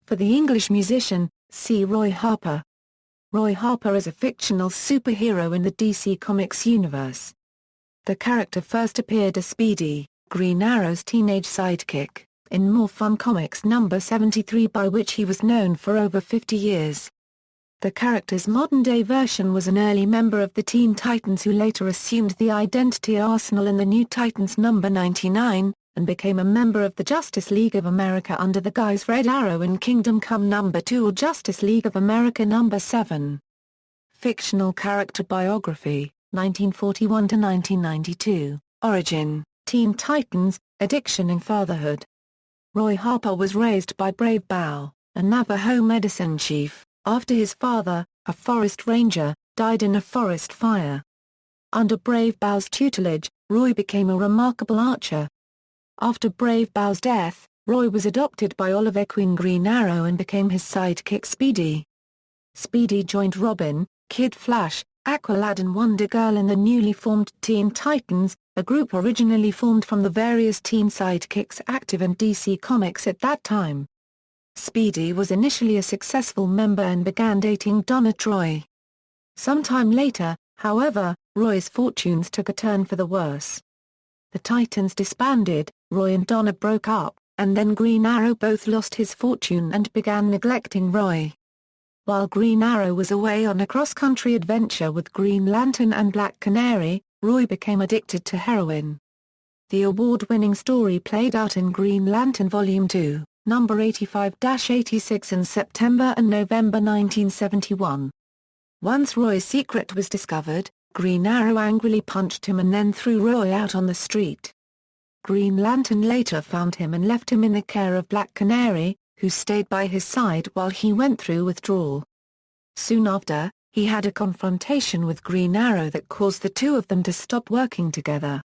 For the English musician, see Roy Harper. Roy Harper is a fictional superhero in the DC Comics universe. The character first appeared as Speedy, Green Arrow's teenage sidekick, in More Fun Comics number 73, by which he was known for over 50 years. The character's modern-day version was an early member of the Teen Titans who later assumed the identity Arsenal in the New Titans number 99, and became a member of the Justice League of America under the guise Red Arrow in Kingdom Come number 2 or Justice League of America number 7. Fictional character biography, 1941–1992, origin, Teen Titans, addiction and fatherhood. Roy Harper was raised by Brave Bow, a Navajo medicine chief, after his father, a forest ranger, died in a forest fire. Under Brave Bow's tutelage, Roy became a remarkable archer. After Brave Bow's death, Roy was adopted by Oliver Queen Green Arrow and became his sidekick Speedy. Speedy joined Robin, Kid Flash, Aqualad and Wonder Girl in the newly formed Teen Titans, a group originally formed from the various teen sidekicks active in DC Comics at that time. Speedy was initially a successful member and began dating Donna Troy. Sometime later, however, Roy's fortunes took a turn for the worse. The Titans disbanded, Roy and Donna broke up, and then Green Arrow both lost his fortune and began neglecting Roy. While Green Arrow was away on a cross-country adventure with Green Lantern and Black Canary, Roy became addicted to heroin. The award-winning story played out in Green Lantern Volume 2, number 85-86 in September and November 1971. Once Roy's secret was discovered, Green Arrow angrily punched him and then threw Roy out on the street. Green Lantern later found him and left him in the care of Black Canary, who stayed by his side while he went through withdrawal. Soon after, he had a confrontation with Green Arrow that caused the two of them to stop working together.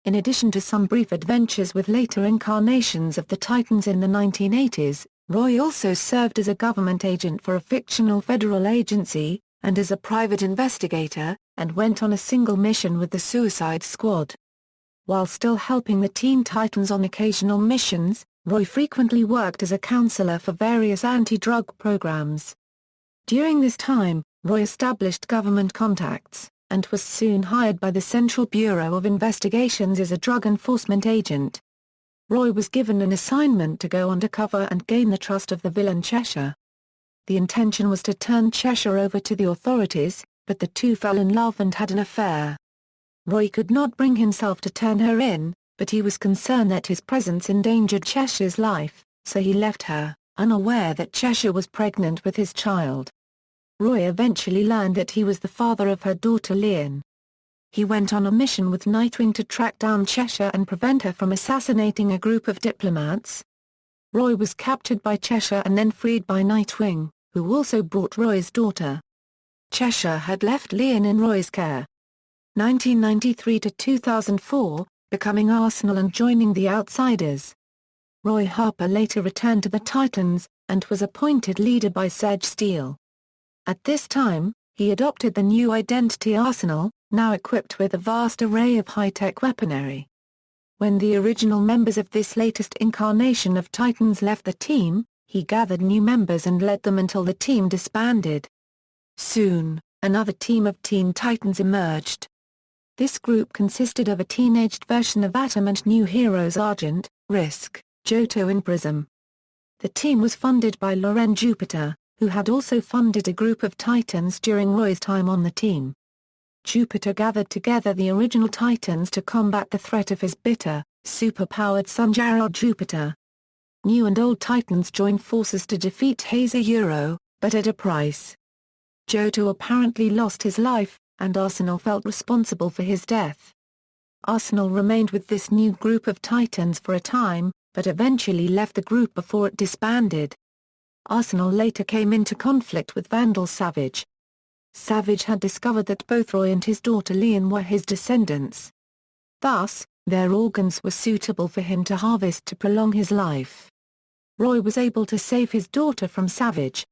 In addition to some brief adventures with later incarnations of the Titans in the 1980s, Roy also served as a government agent for a fictional federal agency, and as a private investigator, and went on a single mission with the Suicide Squad. While still helping the Teen Titans on occasional missions, Roy frequently worked as a counselor for various anti-drug programs. During this time, Roy established government contacts, and was soon hired by the Central Bureau of Investigations as a drug enforcement agent. Roy was given an assignment to go undercover and gain the trust of the villain Cheshire. The intention was to turn Cheshire over to the authorities, but the two fell in love and had an affair. Roy could not bring himself to turn her in, but he was concerned that his presence endangered Cheshire's life, so he left her, unaware that Cheshire was pregnant with his child. Roy eventually learned that he was the father of her daughter Lian. He went on a mission with Nightwing to track down Cheshire and prevent her from assassinating a group of diplomats. Roy was captured by Cheshire and then freed by Nightwing, who also brought Roy's daughter. Cheshire had left Lian in Roy's care. 1993 to 2004, becoming Arsenal and joining the Outsiders. Roy Harper later returned to the Titans, and was appointed leader by Serge Steele. At this time, he adopted the new identity Arsenal, now equipped with a vast array of high-tech weaponry. When the original members of this latest incarnation of Titans left the team, he gathered new members and led them until the team disbanded. Soon, another team of Teen Titans emerged. This group consisted of a teenaged version of Atom and new heroes Argent, Risk, Johto and Prism. The team was funded by Loren Jupiter, who had also funded a group of Titans during Roy's time on the team. Jupiter gathered together the original Titans to combat the threat of his bitter, super-powered son Jarrod Jupiter. New and old Titans joined forces to defeat Hazer Euro, but at a price. Johto apparently lost his life, and Arsenal felt responsible for his death. Arsenal remained with this new group of Titans for a time, but eventually left the group before it disbanded. Arsenal later came into conflict with Vandal Savage. Savage had discovered that both Roy and his daughter Lian were his descendants. Thus, their organs were suitable for him to harvest to prolong his life. Roy was able to save his daughter from Savage.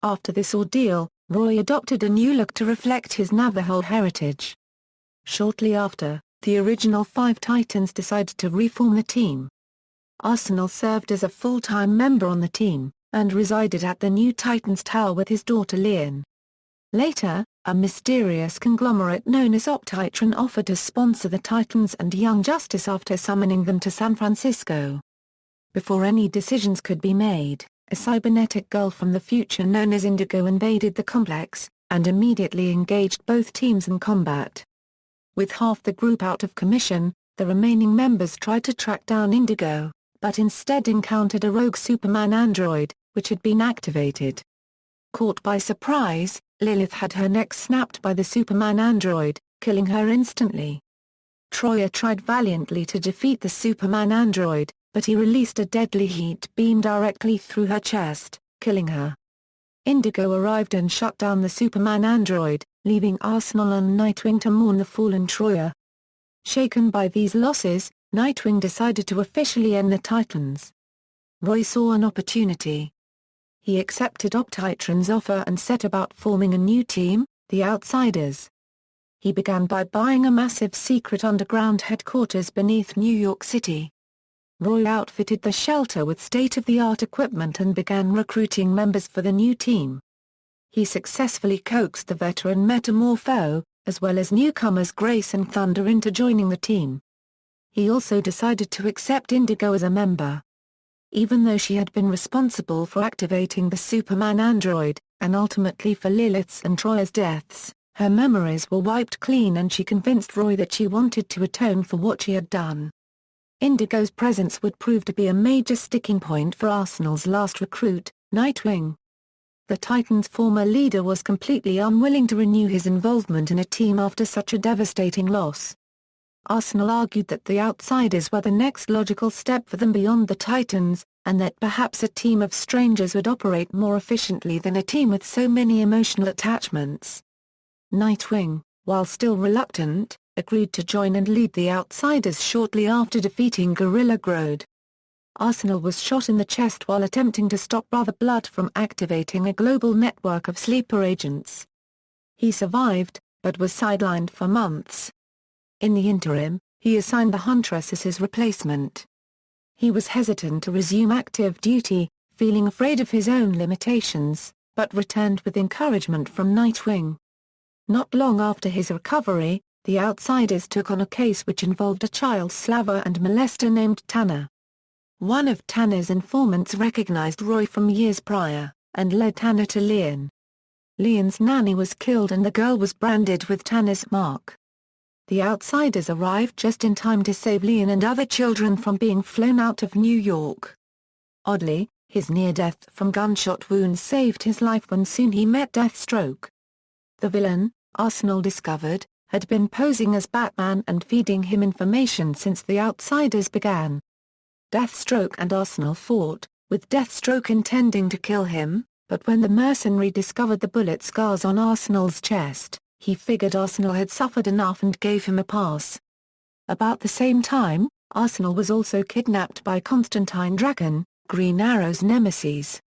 After this ordeal, Roy adopted a new look to reflect his Navajo heritage. Shortly after, the original 5 Titans decided to reform the team. Arsenal served as a full-time member on the team, and resided at the New Titans Tower with his daughter Lian. Later, a mysterious conglomerate known as Attribution offered to sponsor the Titans and Young Justice after summoning them to San Francisco. Before any decisions could be made, a cybernetic girl from the future known as Indigo invaded the complex, and immediately engaged both teams in combat. With half the group out of commission, the remaining members tried to track down Indigo, but instead encountered a rogue Superman android, which had been activated. Caught by surprise, Lilith had her neck snapped by the Superman android, killing her instantly. Troia tried valiantly to defeat the Superman android, but he released a deadly heat beam directly through her chest, killing her. Indigo arrived and shut down the Superman android, leaving Arsenal and Nightwing to mourn the fallen Troia. Shaken by these losses, Nightwing decided to officially end the Titans. Roy saw an opportunity. He accepted Attribution's offer and set about forming a new team, the Outsiders. He began by buying a massive secret underground headquarters beneath New York City. Roy outfitted the shelter with state-of-the-art equipment and began recruiting members for the new team. He successfully coaxed the veteran Metamorpho, as well as newcomers Grace and Thunder into joining the team. He also decided to accept Indigo as a member. Even though she had been responsible for activating the Superman android, and ultimately for Lilith's and Troia's deaths, her memories were wiped clean and she convinced Roy that she wanted to atone for what she had done. Indigo's presence would prove to be a major sticking point for Arsenal's last recruit, Nightwing. The Titans' former leader was completely unwilling to renew his involvement in a team after such a devastating loss. Arsenal argued that the Outsiders were the next logical step for them beyond the Titans, and that perhaps a team of strangers would operate more efficiently than a team with so many emotional attachments. Nightwing, while still reluctant, agreed to join and lead the Outsiders shortly after defeating Gorilla Grodd. Arsenal was shot in the chest while attempting to stop Brother Blood from activating a global network of sleeper agents. He survived, but was sidelined for months. In the interim, he assigned the Huntress as his replacement. He was hesitant to resume active duty, feeling afraid of his own limitations, but returned with encouragement from Nightwing. Not long after his recovery, the Outsiders took on a case which involved a child slaver and molester named Tanner. One of Tanner's informants recognized Roy from years prior, and led Tanner to Lian. Lian's nanny was killed and the girl was branded with Tanner's mark. The Outsiders arrived just in time to save Lian and other children from being flown out of New York. Oddly, his near-death from gunshot wounds saved his life when soon he met Deathstroke. The villain, Arsenal discovered, had been posing as Batman and feeding him information since the Outsiders began. Deathstroke and Arsenal fought, with Deathstroke intending to kill him, but when the mercenary discovered the bullet scars on Arsenal's chest, he figured Arsenal had suffered enough and gave him a pass. About the same time, Arsenal was also kidnapped by Constantine Draken, Green Arrow's nemesis.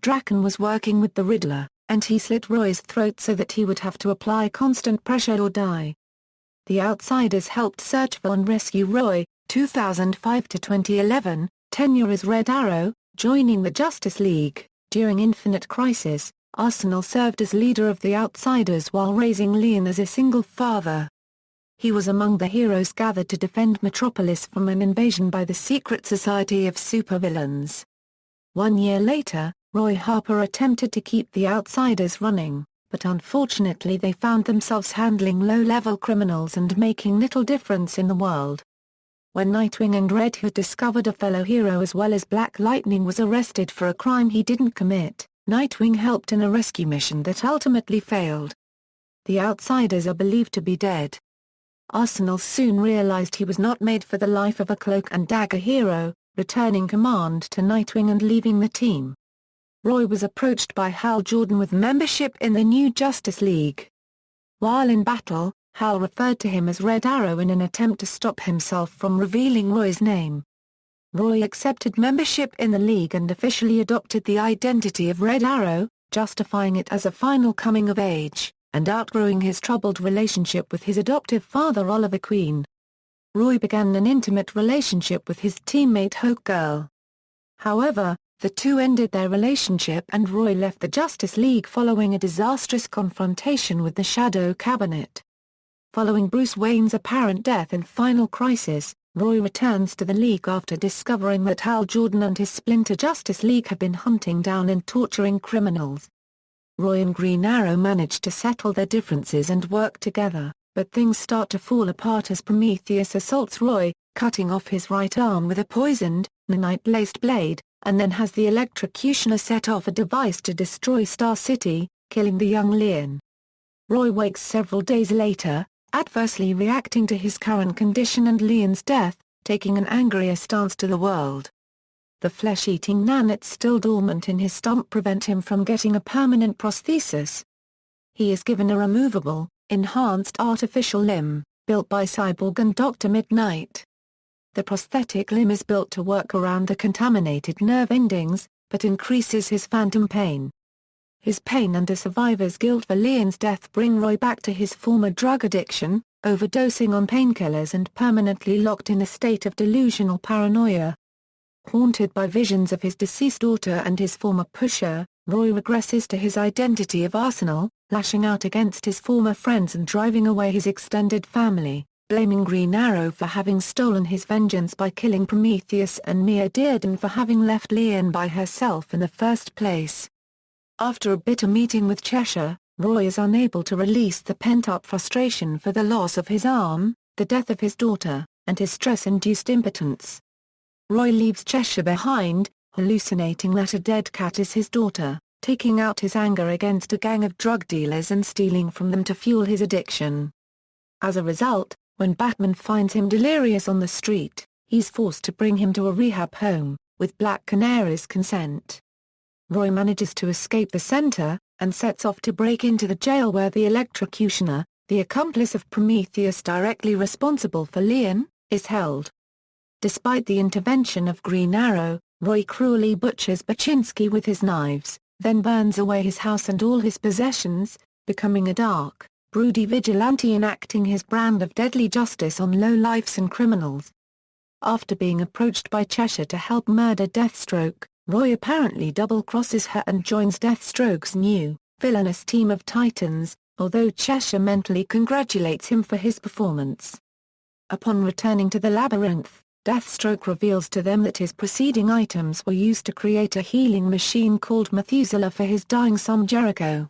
Draken was working with the Riddler, and he slit Roy's throat so that he would have to apply constant pressure or die. The Outsiders helped search for and rescue Roy, 2005 to 2011, tenure as Red Arrow, joining the Justice League. During Infinite Crisis, Arsenal served as leader of the Outsiders while raising Lian as a single father. He was among the heroes gathered to defend Metropolis from an invasion by the secret society of supervillains. 1 year later, Roy Harper attempted to keep the Outsiders running, but unfortunately they found themselves handling low-level criminals and making little difference in the world. When Nightwing and Red Hood discovered a fellow hero as well as Black Lightning was arrested for a crime he didn't commit, Nightwing helped in a rescue mission that ultimately failed. The Outsiders are believed to be dead. Arsenal soon realized he was not made for the life of a cloak-and-dagger hero, returning command to Nightwing and leaving the team. Roy was approached by Hal Jordan with membership in the new Justice League. While in battle, Hal referred to him as Red Arrow in an attempt to stop himself from revealing Roy's name. Roy accepted membership in the League and officially adopted the identity of Red Arrow, justifying it as a final coming of age, and outgrowing his troubled relationship with his adoptive father Oliver Queen. Roy began an intimate relationship with his teammate Hawkgirl. However, the two ended their relationship and Roy left the Justice League following a disastrous confrontation with the Shadow Cabinet. Following Bruce Wayne's apparent death in Final Crisis, Roy returns to the League after discovering that Hal Jordan and his splinter Justice League have been hunting down and torturing criminals. Roy and Green Arrow manage to settle their differences and work together, but things start to fall apart as Prometheus assaults Roy, cutting off his right arm with a poisoned, nanite-laced blade, and then has the Electrocutioner set off a device to destroy Star City, killing the young Leon. Roy wakes several days later, adversely reacting to his current condition and Leon's death, taking an angrier stance to the world. The flesh-eating nanites still dormant in his stump prevent him from getting a permanent prosthesis. He is given a removable, enhanced artificial limb, built by Cyborg and Dr. Midnight. The prosthetic limb is built to work around the contaminated nerve endings, but increases his phantom pain. His pain and a survivor's guilt for Leon's death bring Roy back to his former drug addiction, overdosing on painkillers and permanently locked in a state of delusional paranoia. Haunted by visions of his deceased daughter and his former pusher, Roy regresses to his identity of Arsenal, lashing out against his former friends and driving away his extended family, blaming Green Arrow for having stolen his vengeance by killing Prometheus and Mia Dearden for having left Leon by herself in the first place. After a bitter meeting with Cheshire, Roy is unable to release the pent-up frustration for the loss of his arm, the death of his daughter, and his stress-induced impotence. Roy leaves Cheshire behind, hallucinating that a dead cat is his daughter, taking out his anger against a gang of drug dealers and stealing from them to fuel his addiction. As a result, when Batman finds him delirious on the street, he's forced to bring him to a rehab home, with Black Canary's consent. Roy manages to escape the center, and sets off to break into the jail where the Electrocutioner, the accomplice of Prometheus directly responsible for Leon, is held. Despite the intervention of Green Arrow, Roy cruelly butchers Baczynski with his knives, then burns away his house and all his possessions, becoming a dark, broody vigilante enacting his brand of deadly justice on lowlifes and criminals. After being approached by Cheshire to help murder Deathstroke, Roy apparently double-crosses her and joins Deathstroke's new, villainous team of Titans, although Cheshire mentally congratulates him for his performance. Upon returning to the labyrinth, Deathstroke reveals to them that his preceding items were used to create a healing machine called Methuselah for his dying son Jericho.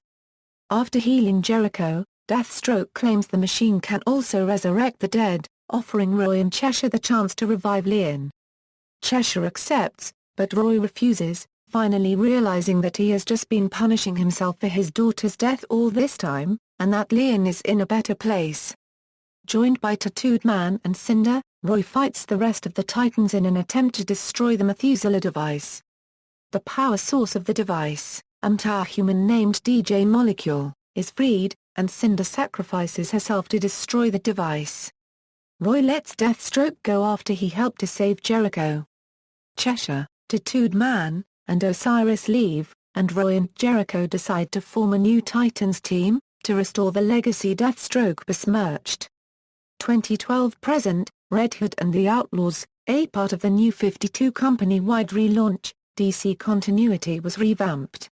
After healing Jericho, Deathstroke claims the machine can also resurrect the dead, offering Roy and Cheshire the chance to revive Leon. Cheshire accepts, but Roy refuses, finally realizing that he has just been punishing himself for his daughter's death all this time, and that Leon is in a better place. Joined by Tattooed Man and Cinder, Roy fights the rest of the Titans in an attempt to destroy the Methuselah device. The power source of the device, a metahuman named DJ Molecule, is freed, and Cinder sacrifices herself to destroy the device. Roy lets Deathstroke go after he helped to save Jericho. Cheshire, Tattooed Man, and Osiris leave, and Roy and Jericho decide to form a new Titans team, to restore the legacy Deathstroke besmirched. 2012 present, Red Hood and the Outlaws, a part of the new 52 company-wide relaunch, DC Continuity was revamped.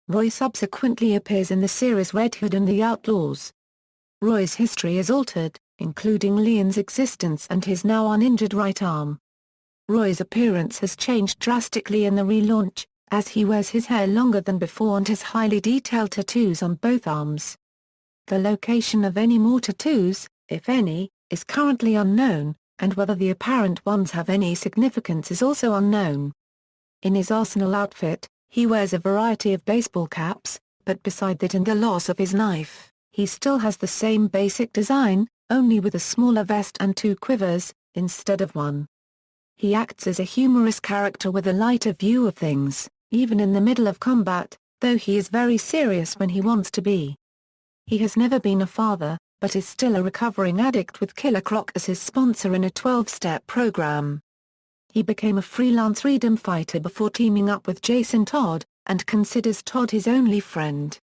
Roy subsequently appears in the series Red Hood and the Outlaws. Roy's history is altered, including Leon's existence and his now uninjured right arm. Roy's appearance has changed drastically in the relaunch, as he wears his hair longer than before and has highly detailed tattoos on both arms. The location of any more tattoos, if any, is currently unknown, and whether the apparent ones have any significance is also unknown. In his Arsenal outfit, he wears a variety of baseball caps, but beside that and the loss of his knife, he still has the same basic design, only with a smaller vest and 2 quivers, instead of 1. He acts as a humorous character with a lighter view of things, even in the middle of combat, though he is very serious when he wants to be. He has never been a father, but is still a recovering addict with Killer Croc as his sponsor in a 12-step program. He became a freelance freedom fighter before teaming up with Jason Todd, and considers Todd his only friend.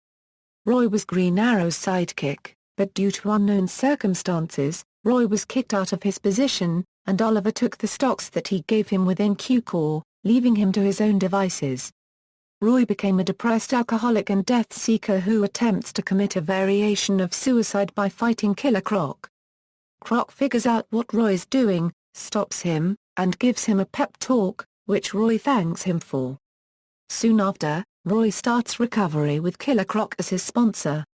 Roy was Green Arrow's sidekick, but due to unknown circumstances, Roy was kicked out of his position, and Oliver took the stocks that he gave him within Q-Corps, leaving him to his own devices. Roy became a depressed alcoholic and death-seeker who attempts to commit a variation of suicide by fighting Killer Croc. Croc figures out what Roy's doing, stops him, and gives him a pep talk, which Roy thanks him for. Soon after, Roy starts recovery with Killer Croc as his sponsor.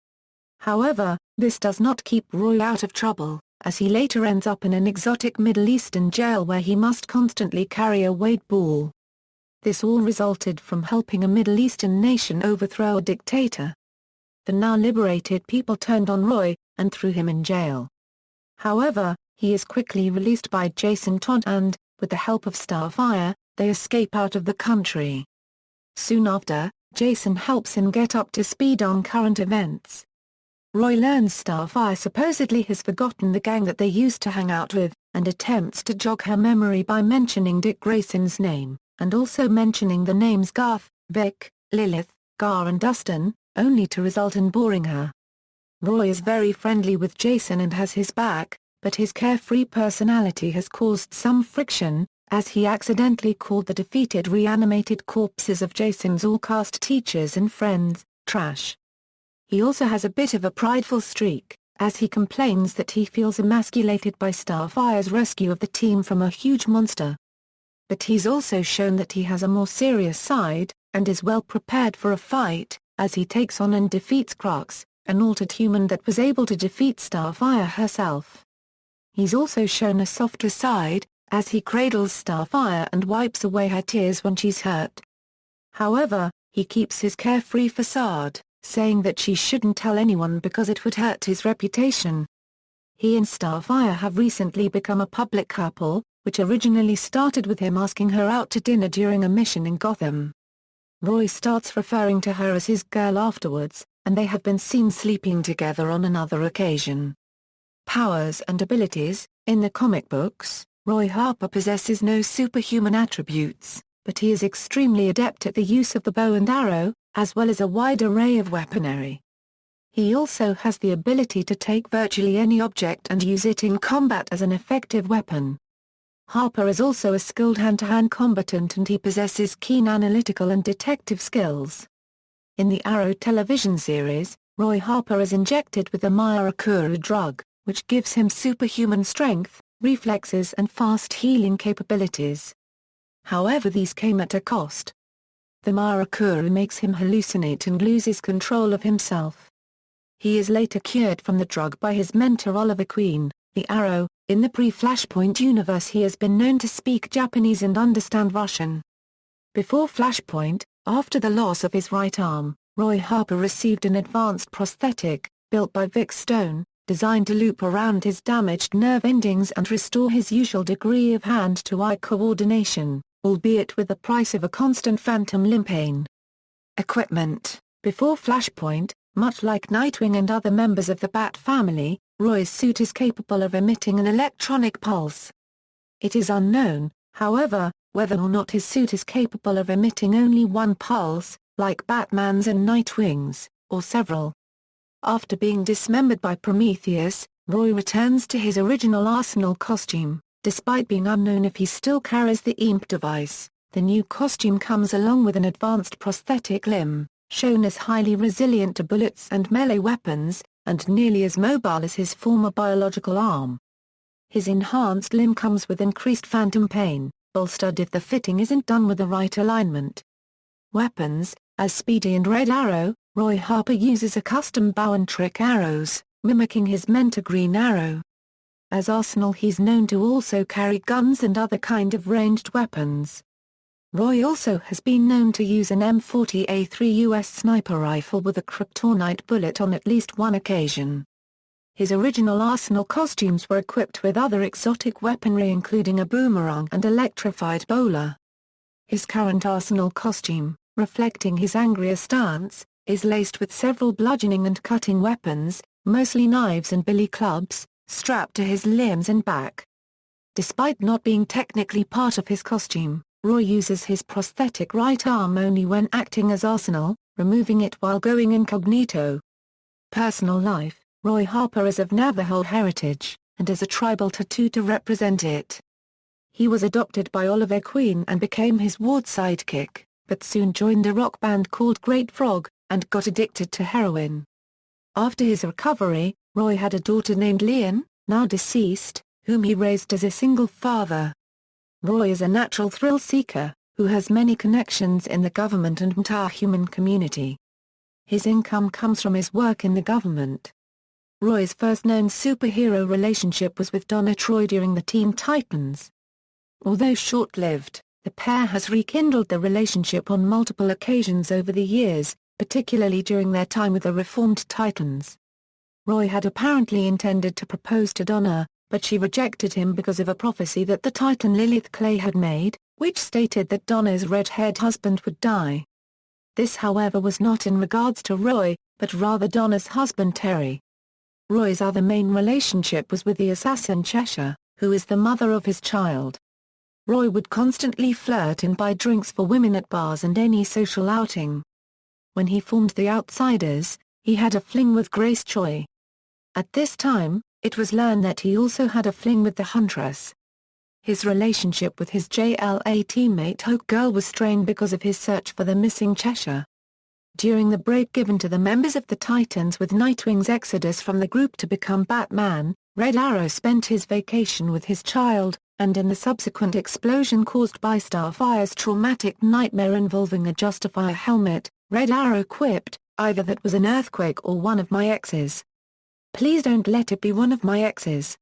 However, this does not keep Roy out of trouble, as he later ends up in an exotic Middle Eastern jail where he must constantly carry a weight ball. This all resulted from helping a Middle Eastern nation overthrow a dictator. The now liberated people turned on Roy, and threw him in jail. However, he is quickly released by Jason Todd and, with the help of Starfire, they escape out of the country. Soon after, Jason helps him get up to speed on current events. Roy learns Starfire supposedly has forgotten the gang that they used to hang out with, and attempts to jog her memory by mentioning Dick Grayson's name, and also mentioning the names Garth, Vic, Lilith, Gar and Dustin, only to result in boring her. Roy is very friendly with Jason and has his back, but his carefree personality has caused some friction, as he accidentally called the defeated reanimated corpses of Jason's all-caste teachers and friends, trash. He also has a bit of a prideful streak, as he complains that he feels emasculated by Starfire's rescue of the team from a huge monster. But he's also shown that he has a more serious side, and is well prepared for a fight, as he takes on and defeats Crux, an altered human that was able to defeat Starfire herself. He's also shown a softer side, as he cradles Starfire and wipes away her tears when she's hurt. However, he keeps his carefree facade, saying that she shouldn't tell anyone because it would hurt his reputation. He and Starfire have recently become a public couple, which originally started with him asking her out to dinner during a mission in Gotham. Roy starts referring to her as his girl afterwards, and they have been seen sleeping together on another occasion. Powers and abilities. In the comic books, Roy Harper possesses no superhuman attributes, but he is extremely adept at the use of the bow and arrow, as well as a wide array of weaponry. He also has the ability to take virtually any object and use it in combat as an effective weapon. Harper is also a skilled hand-to-hand combatant and he possesses keen analytical and detective skills. In the Arrow television series, Roy Harper is injected with the Myrakuru drug, which gives him superhuman strength, reflexes and fast healing capabilities. However, these came at a cost. The Myrakuru makes him hallucinate and loses control of himself. He is later cured from the drug by his mentor Oliver Queen, the Arrow. In the pre-Flashpoint universe he has been known to speak Japanese and understand Russian. Before Flashpoint, after the loss of his right arm, Roy Harper received an advanced prosthetic, built by Vic Stone, designed to loop around his damaged nerve endings and restore his usual degree of hand-to-eye coordination, albeit with the price of a constant phantom limb pain. Equipment. Before Flashpoint, much like Nightwing and other members of the Bat family, Roy's suit is capable of emitting an electronic pulse. It is unknown, however, whether or not his suit is capable of emitting only one pulse, like Batman's and Nightwing's, or several. After being dismembered by Prometheus, Roy returns to his original Arsenal costume. Despite being unknown if he still carries the EMP device, the new costume comes along with an advanced prosthetic limb, shown as highly resilient to bullets and melee weapons, and nearly as mobile as his former biological arm. His enhanced limb comes with increased phantom pain, bolstered if the fitting isn't done with the right alignment. Weapons. As Speedy and Red Arrow, Roy Harper uses a custom bow and trick arrows, mimicking his mentor Green Arrow. As Arsenal he's known to also carry guns and other kind of ranged weapons. Roy also has been known to use an M40A3 US sniper rifle with a kryptonite bullet on at least one occasion. His original Arsenal costumes were equipped with other exotic weaponry including a boomerang and electrified bowler. His current Arsenal costume, reflecting his angrier stance, is laced with several bludgeoning and cutting weapons, mostly knives and billy clubs, strapped to his limbs and back. Despite not being technically part of his costume, Roy uses his prosthetic right arm only when acting as Arsenal, removing it while going incognito. Personal life. Roy Harper is of Navajo heritage, and has a tribal tattoo to represent it. He was adopted by Oliver Queen and became his ward sidekick, but soon joined a rock band called Great Frog, and got addicted to heroin. After his recovery, Roy had a daughter named Leon, now deceased, whom he raised as a single father. Roy is a natural thrill seeker, who has many connections in the government and metahuman community. His income comes from his work in the government. Roy's first known superhero relationship was with Donna Troy during the Teen Titans. Although short-lived, the pair has rekindled the relationship on multiple occasions over the years, particularly during their time with the reformed Titans. Roy had apparently intended to propose to Donna, but she rejected him because of a prophecy that the Titan Lilith Clay had made, which stated that Donna's red-haired husband would die. This however was not in regards to Roy, but rather Donna's husband Terry. Roy's other main relationship was with the assassin Cheshire, who is the mother of his child. Roy would constantly flirt and buy drinks for women at bars and any social outing. When he formed the Outsiders, he had a fling with Grace Choi. At this time, it was learned that he also had a fling with the Huntress. His relationship with his JLA teammate Hawk Girl was strained because of his search for the missing Cheshire. During the break given to the members of the Titans with Nightwing's exodus from the group to become Batman, Red Arrow spent his vacation with his child, and in the subsequent explosion caused by Starfire's traumatic nightmare involving a Justifier helmet, Red Arrow quipped, "Either that was an earthquake or one of my exes. Please don't let it be one of my exes."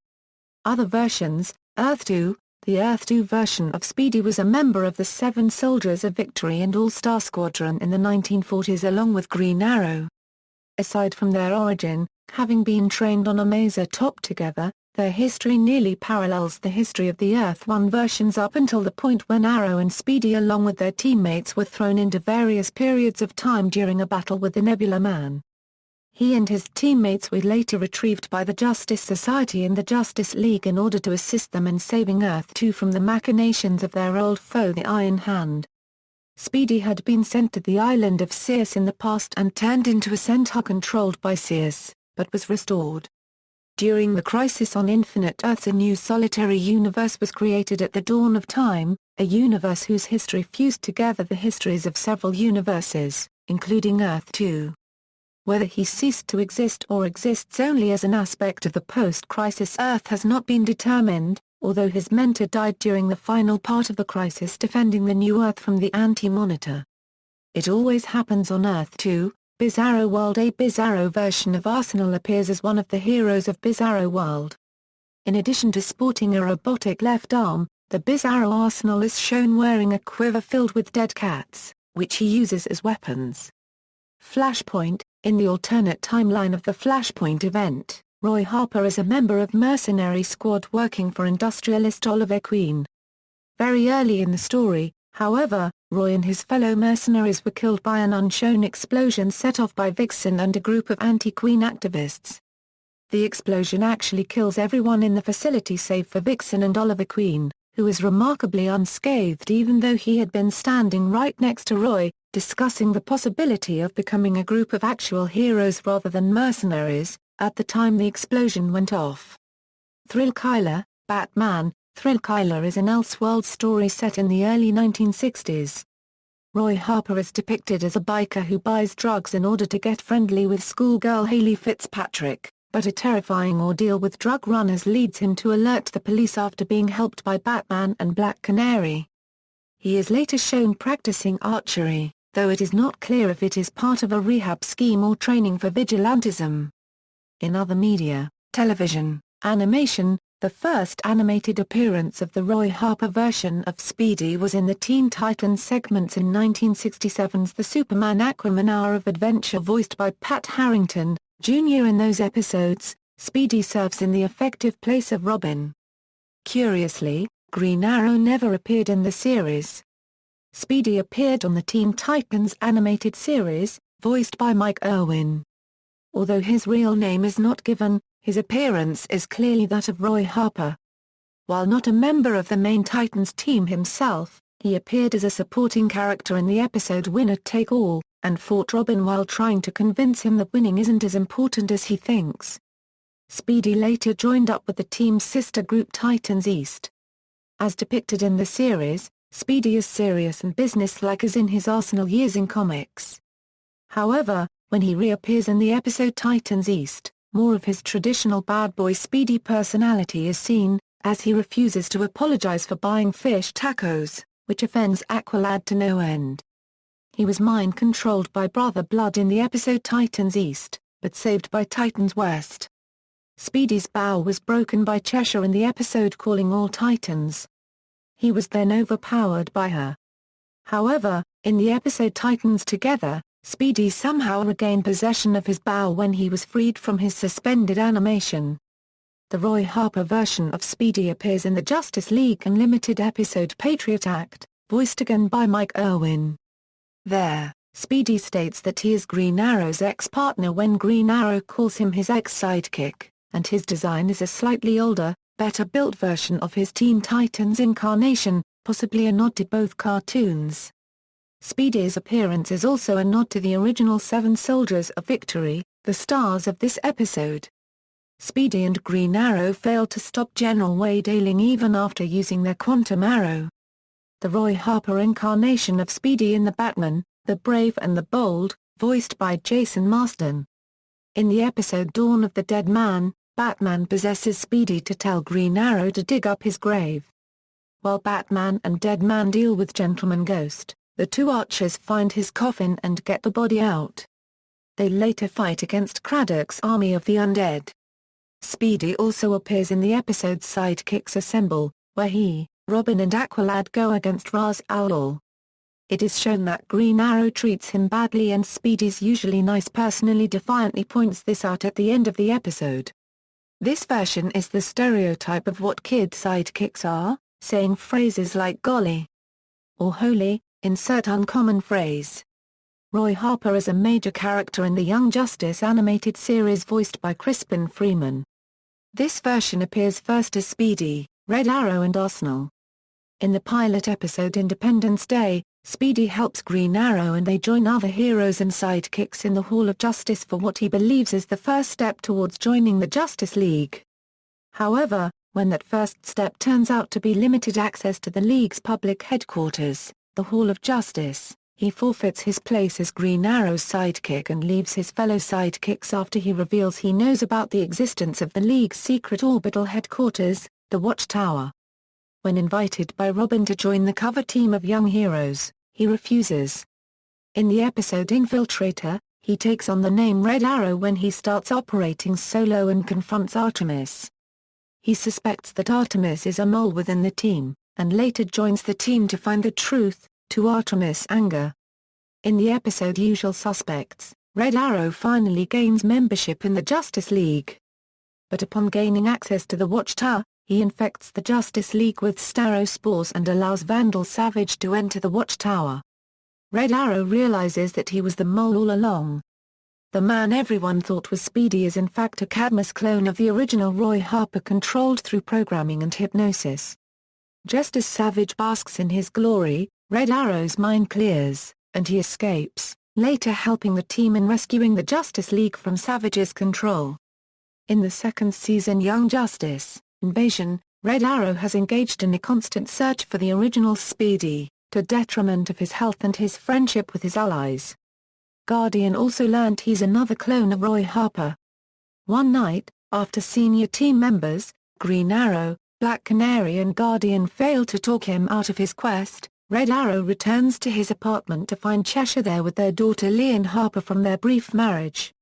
Other versions, Earth 2, the Earth 2 version of Speedy was a member of the Seven Soldiers of Victory and All-Star Squadron in the 1940s along with Green Arrow. Aside from their origin, having been trained on a Maser top together, their history nearly parallels the history of the Earth 1 versions up until the point when Arrow and Speedy along with their teammates were thrown into various periods of time during a battle with the Nebula Man. He and his teammates were later retrieved by the Justice Society and the Justice League in order to assist them in saving Earth 2 from the machinations of their old foe the Iron Hand. Speedy had been sent to the island of Sirius in the past and turned into a centaur controlled by Sirius, but was restored. During the Crisis on Infinite Earths, a new solitary universe was created at the dawn of time, a universe whose history fused together the histories of several universes, including Earth 2. Whether he ceased to exist or exists only as an aspect of the post-Crisis Earth has not been determined, although his mentor died during the final part of the Crisis defending the new Earth from the Anti-Monitor. It Always Happens on Earth 2, Bizarro World. A Bizarro version of Arsenal appears as one of the heroes of Bizarro World. In addition to sporting a robotic left arm, the Bizarro Arsenal is shown wearing a quiver filled with dead cats, which he uses as weapons. Flashpoint. In the alternate timeline of the Flashpoint event, Roy Harper is a member of Mercenary Squad working for industrialist Oliver Queen. Very early in the story, however, Roy and his fellow mercenaries were killed by an unshown explosion set off by Vixen and a group of anti-Queen activists. The explosion actually kills everyone in the facility save for Vixen and Oliver Queen, who is remarkably unscathed even though he had been standing right next to Roy, discussing the possibility of becoming a group of actual heroes rather than mercenaries, at the time the explosion went off. Thrillkyler, Batman. Thrillkyler is an Elseworld story set in the early 1960s. Roy Harper is depicted as a biker who buys drugs in order to get friendly with schoolgirl Hayley Fitzpatrick, but a terrifying ordeal with drug runners leads him to alert the police after being helped by Batman and Black Canary. He is later shown practicing archery, though it is not clear if it is part of a rehab scheme or training for vigilantism. In other media, television, animation, the first animated appearance of the Roy Harper version of Speedy was in the Teen Titans segments in 1967's The Superman Aquaman Hour of Adventure voiced by Pat Harrington, Jr. In those episodes, Speedy serves in the effective place of Robin. Curiously, Green Arrow never appeared in the series. Speedy appeared on the Teen Titans animated series, voiced by Mike Irwin. Although his real name is not given, his appearance is clearly that of Roy Harper. While not a member of the main Titans team himself, he appeared as a supporting character in the episode Winner Take All, and fought Robin while trying to convince him that winning isn't as important as he thinks. Speedy later joined up with the team's sister group Titans East. As depicted in the series, Speedy is serious and businesslike as in his Arsenal years in comics. However, when he reappears in the episode Titans East, more of his traditional bad boy Speedy personality is seen, as he refuses to apologize for buying fish tacos, which offends Aqualad to no end. He was mind-controlled by Brother Blood in the episode Titans East, but saved by Titans West. Speedy's bow was broken by Cheshire in the episode Calling All Titans. He was then overpowered by her. However, in the episode Titans Together, Speedy somehow regained possession of his bow when he was freed from his suspended animation. The Roy Harper version of Speedy appears in the Justice League Unlimited episode Patriot Act, voiced again by Mike Irwin. There, Speedy states that he is Green Arrow's ex-partner when Green Arrow calls him his ex-sidekick, and his design is a slightly older, better-built version of his Teen Titans incarnation, possibly a nod to both cartoons. Speedy's appearance is also a nod to the original Seven Soldiers of Victory, the stars of this episode. Speedy and Green Arrow failed to stop General Wade Ailing even after using their Quantum Arrow. The Roy Harper incarnation of Speedy in The Batman, The Brave and the Bold, voiced by Jason Marsden. In the episode Dawn of the Dead Man, Batman possesses Speedy to tell Green Arrow to dig up his grave. While Batman and Dead Man deal with Gentleman Ghost, the two archers find his coffin and get the body out. They later fight against Craddock's army of the undead. Speedy also appears in the episode Sidekicks Assemble, where he, Robin and Aqualad go against Ra's al Ghul. It is shown that Green Arrow treats him badly and Speedy's usually nice personally defiantly points this out at the end of the episode. This version is the stereotype of what kid sidekicks are, saying phrases like golly or holy, insert uncommon phrase. Roy Harper is a major character in the Young Justice animated series voiced by Crispin Freeman. This version appears first as Speedy, Red Arrow and Arsenal. In the pilot episode Independence Day, Speedy helps Green Arrow and they join other heroes and sidekicks in the Hall of Justice for what he believes is the first step towards joining the Justice League. However, when that first step turns out to be limited access to the League's public headquarters, the Hall of Justice, he forfeits his place as Green Arrow's sidekick and leaves his fellow sidekicks after he reveals he knows about the existence of the League's secret orbital headquarters, the Watchtower. When invited by Robin to join the cover team of young heroes, he refuses. In the episode Infiltrator, he takes on the name Red Arrow when he starts operating solo and confronts Artemis. He suspects that Artemis is a mole within the team, and later joins the team to find the truth, to Artemis' anger. In the episode Usual Suspects, Red Arrow finally gains membership in the Justice League. But upon gaining access to the Watchtower, he infects the Justice League with Starospores and allows Vandal Savage to enter the Watchtower. Red Arrow realizes that he was the mole all along. The man everyone thought was Speedy is in fact a Cadmus clone of the original Roy Harper controlled through programming and hypnosis. Just as Savage basks in his glory, Red Arrow's mind clears, and he escapes, later helping the team in rescuing the Justice League from Savage's control. In the second season Young Justice, Invasion, Red Arrow has engaged in a constant search for the original Speedy, to detriment of his health and his friendship with his allies. Guardian also learned he's another clone of Roy Harper. One night, after senior team members, Green Arrow, Black Canary and Guardian fail to talk him out of his quest, Red Arrow returns to his apartment to find Cheshire there with their daughter Lyanne Harper from their brief marriage.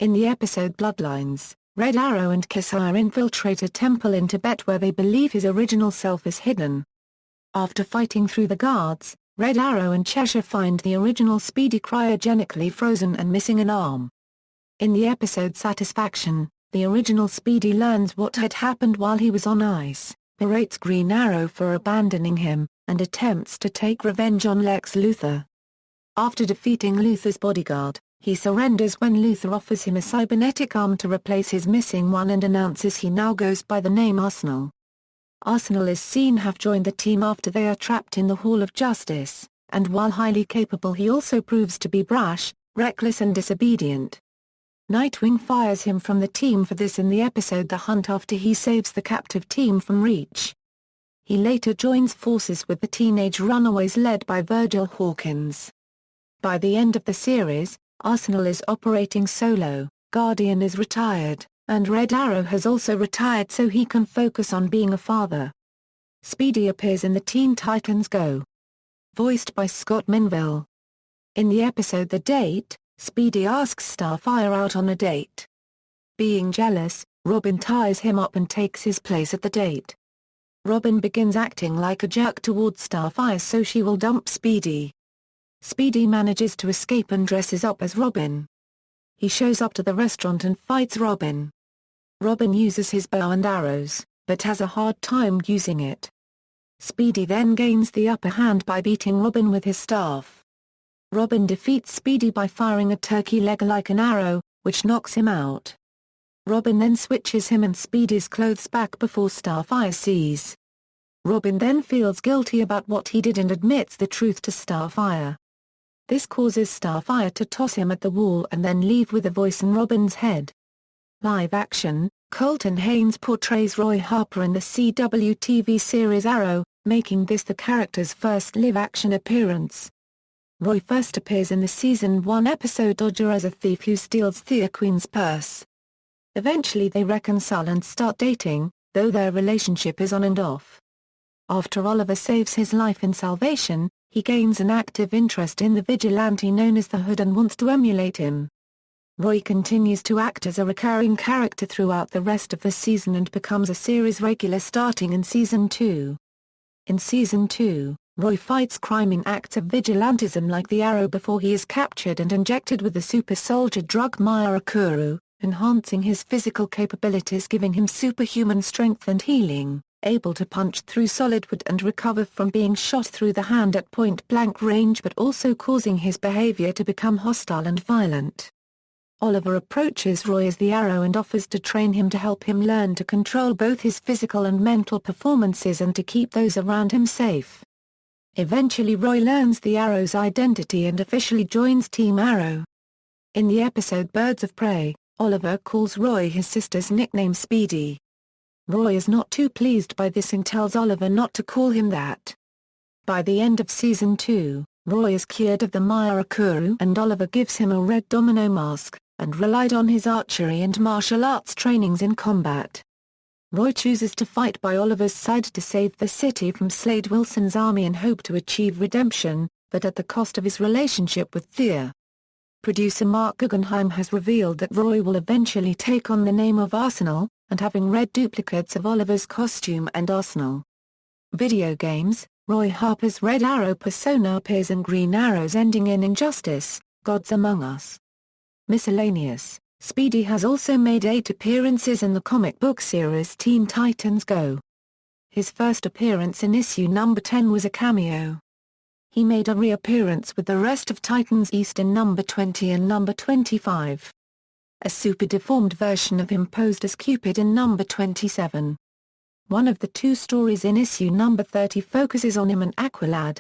In the episode Bloodlines, Red Arrow and Kesire infiltrate a temple in Tibet where they believe his original self is hidden. After fighting through the guards, Red Arrow and Cheshire find the original Speedy cryogenically frozen and missing an arm. In the episode Satisfaction, the original Speedy learns what had happened while he was on ice, berates Green Arrow for abandoning him, and attempts to take revenge on Lex Luthor. After defeating Luthor's bodyguard, he surrenders when Luthor offers him a cybernetic arm to replace his missing one and announces he now goes by the name Arsenal. Arsenal is seen have joined the team after they are trapped in the Hall of Justice, and while highly capable he also proves to be brash, reckless and disobedient. Nightwing fires him from the team for this in the episode The Hunt after he saves the captive team from Reach. He later joins forces with the Teenage Runaways led by Virgil Hawkins. By the end of the series, Arsenal is operating solo, Guardian is retired, and Red Arrow has also retired so he can focus on being a father. Speedy appears in the Teen Titans Go! Voiced by Scott Minville. In the episode The Date, Speedy asks Starfire out on a date. Being jealous, Robin ties him up and takes his place at the date. Robin begins acting like a jerk towards Starfire so she will dump Speedy. Speedy manages to escape and dresses up as Robin. He shows up to the restaurant and fights Robin. Robin uses his bow and arrows, but has a hard time using it. Speedy then gains the upper hand by beating Robin with his staff. Robin defeats Speedy by firing a turkey leg like an arrow, which knocks him out. Robin then switches him and Speedy's clothes back before Starfire sees. Robin then feels guilty about what he did and admits the truth to Starfire. This causes Starfire to toss him at the wall and then leave with a voice in Robin's head. Live action, Colton Haynes portrays Roy Harper in the CW TV series Arrow, making this the character's first live-action appearance. Roy first appears in the Season 1 episode Dodger as a thief who steals Thea Queen's purse. Eventually they reconcile and start dating, though their relationship is on and off. After Oliver saves his life in Salvation, he gains an active interest in the vigilante known as the Hood and wants to emulate him. Roy continues to act as a recurring character throughout the rest of the season and becomes a series regular starting in Season 2. In Season 2, Roy fights crime in acts of vigilantism like the Arrow before he is captured and injected with the super soldier drug Myrakuru, enhancing his physical capabilities, giving him superhuman strength and healing, able to punch through solid wood and recover from being shot through the hand at point-blank range, but also causing his behavior to become hostile and violent. Oliver approaches Roy as the Arrow and offers to train him to help him learn to control both his physical and mental performances and to keep those around him safe. Eventually Roy learns the Arrow's identity and officially joins Team Arrow. In the episode Birds of Prey, Oliver calls Roy his sister's nickname Speedy. Roy is not too pleased by this and tells Oliver not to call him that. By the end of Season 2, Roy is cured of the Myrakuru and Oliver gives him a red domino mask, and relied on his archery and martial arts trainings in combat. Roy chooses to fight by Oliver's side to save the city from Slade Wilson's army and hope to achieve redemption, but at the cost of his relationship with Thea. Producer Mark Guggenheim has revealed that Roy will eventually take on the name of Arsenal, and having read duplicates of Oliver's costume and Arsenal. Video games, Roy Harper's Red Arrow persona appears in Green Arrow's ending in Injustice, Gods Among Us. Miscellaneous, Speedy has also made 8 appearances in the comic book series Teen Titans Go! His first appearance in issue number 10 was a cameo. He made a reappearance with the rest of Titans East in number 20 and number 25. A super-deformed version of him posed as Cupid in number 27. One of the 2 stories in issue number 30 focuses on him and Aqualad.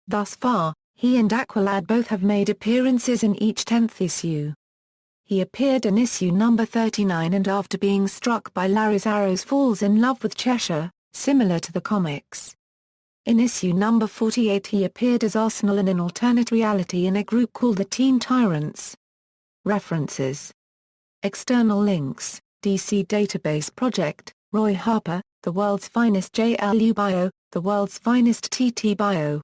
Thus far, he and Aqualad both have made appearances in each 10th issue. He appeared in issue number 39 and after being struck by Larry's arrows falls in love with Cheshire, similar to the comics. In issue number 48 he appeared as Arsenal in an alternate reality in a group called the Teen Tyrants. References. External links, DC Database Project, Roy Harper, The World's Finest JLU Bio, The World's Finest TT Bio.